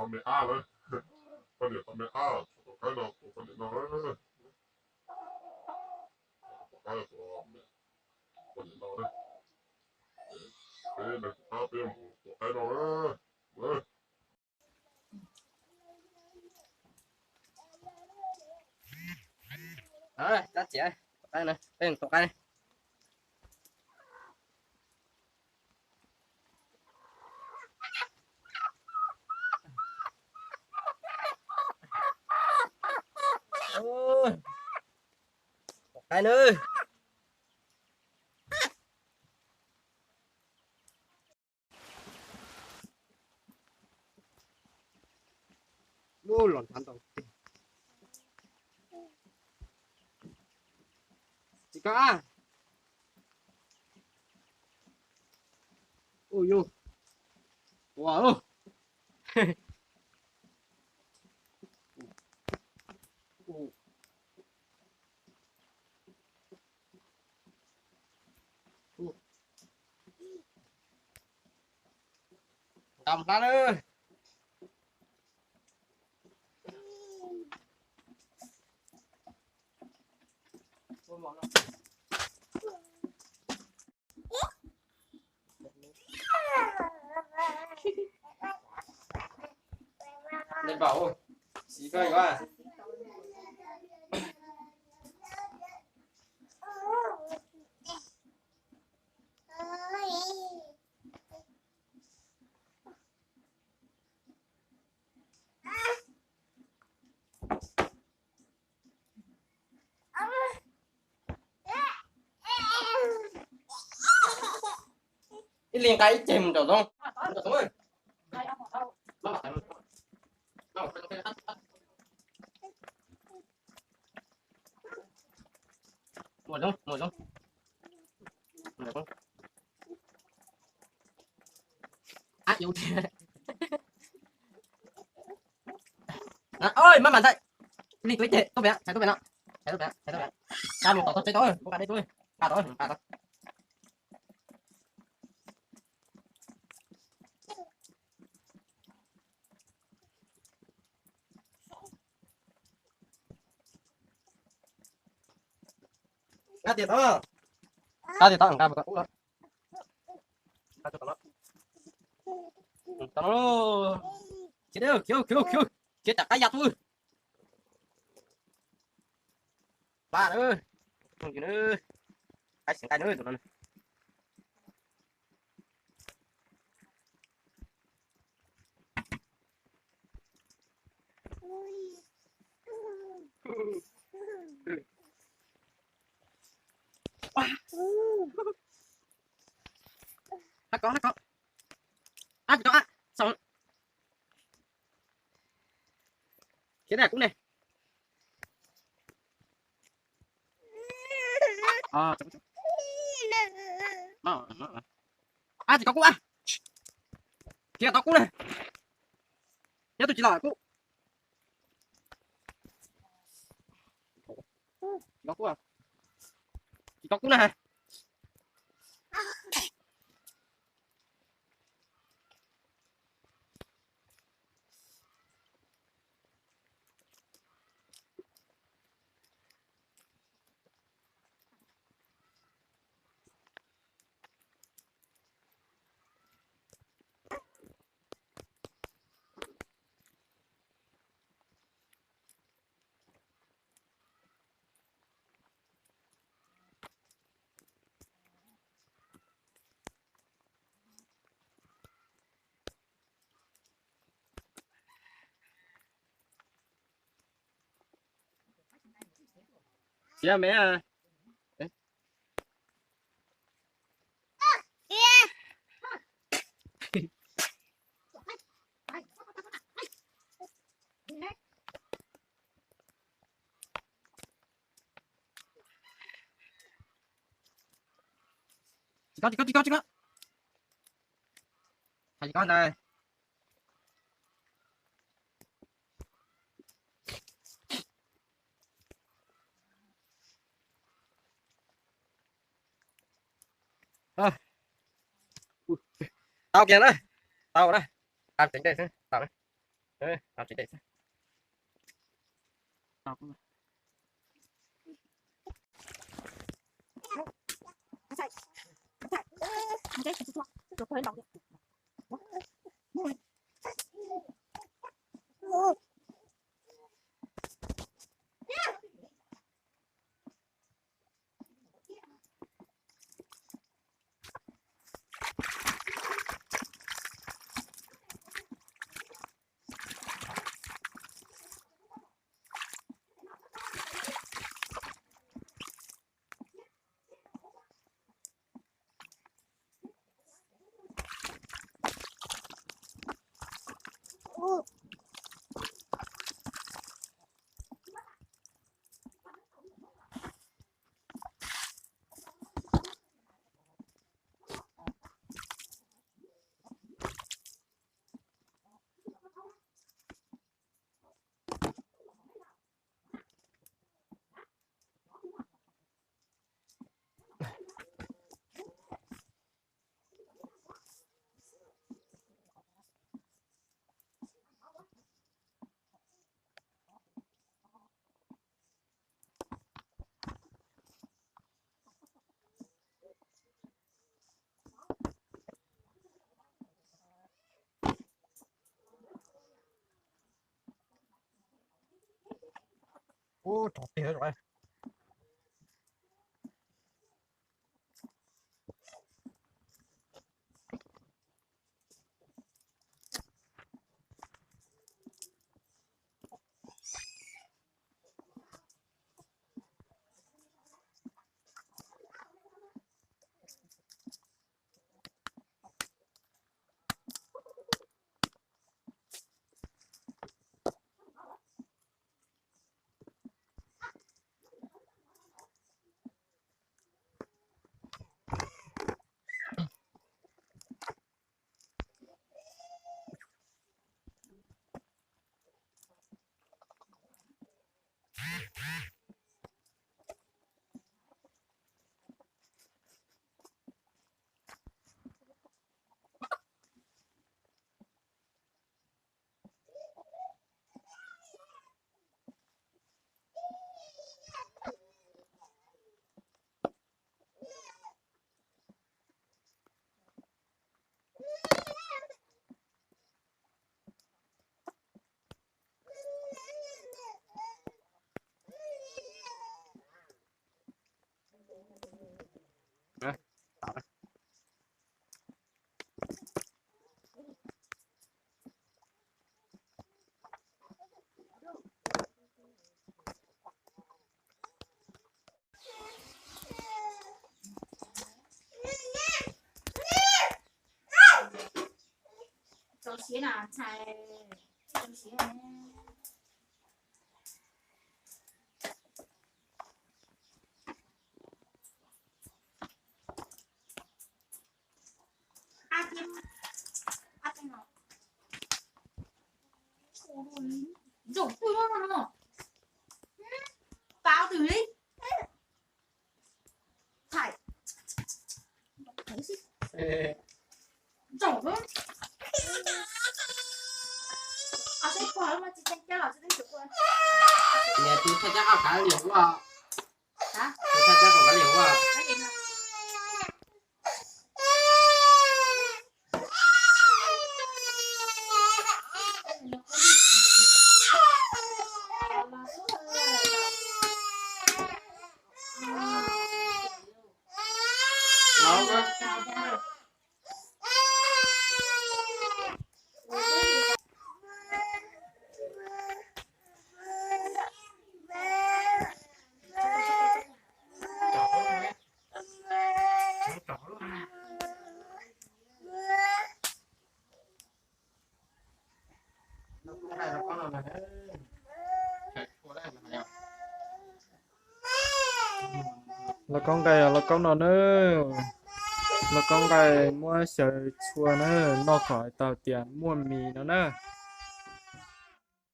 con mẹ A đấy. Con điện con mẹ A của cái nào của con điện nào đấy. Cái là của mẹ con điện nào đấy. Cái này A PM của cái nào đấy. Đấy. Đó, đó chị ơi. Đây này, đây tụi đây. Ôi. Cái nữa. Ô lòn thằng tao. Chị có. Ôi vô. Wow. Cầm ra nữa. Lên bảo xí coi quá. Cái liền cái chìm rồi không? Đúng rồi. Ngồi luôn, ngồi luôn. Ngồi luôn. À, yêu thiệt. Ôi, má bạn thấy. Đi túi chết, tôi bé, chạy tôi bé nó. Chạy tôi bé, chạy tôi bé. Ra một tao chơi tôi, có cả đây tôi. Cả tôi, cả tôi. Cá tiền đó. Cá tiền đó, cá một cái. Cá cho tao nó. Tao nó. Chết đi, cứu. Chết chặt cái giặt thôi. Ba nữa. Không gì nữa. Cái nữa tụi nó. Hát có. À, chị có à. Sao? Cái này cũng này. À, chậm. À, chị có cũng à. Kia tao cũng này. Nhớ tôi chỉ là cũng. Nó cũng à. Chị có cũng này. Chị mẹ à. Chị có. Chị có đây. À. Tao kìa đây. Tao đây. Tao tính đây. Tao đây. làm chị đấy Đọc rồi. Cái gì vậy? Được quên đọc. ô chọt tiền rồi Cho xí nào xài. Cho xí này. nào dùng tôi nó vào từ đi thải thấy gì dùng thôi à sẽ quá mà chỉ cho là sẽ đi chụp qua nè tôi thay chắc cả liều quá hả tôi thay chắc cả liều quá cái gì nào lâu quá là con gầy là con nào nữa là con gầy mua sợi chua nữa nó khỏi tàu tiền mua mì nữa nè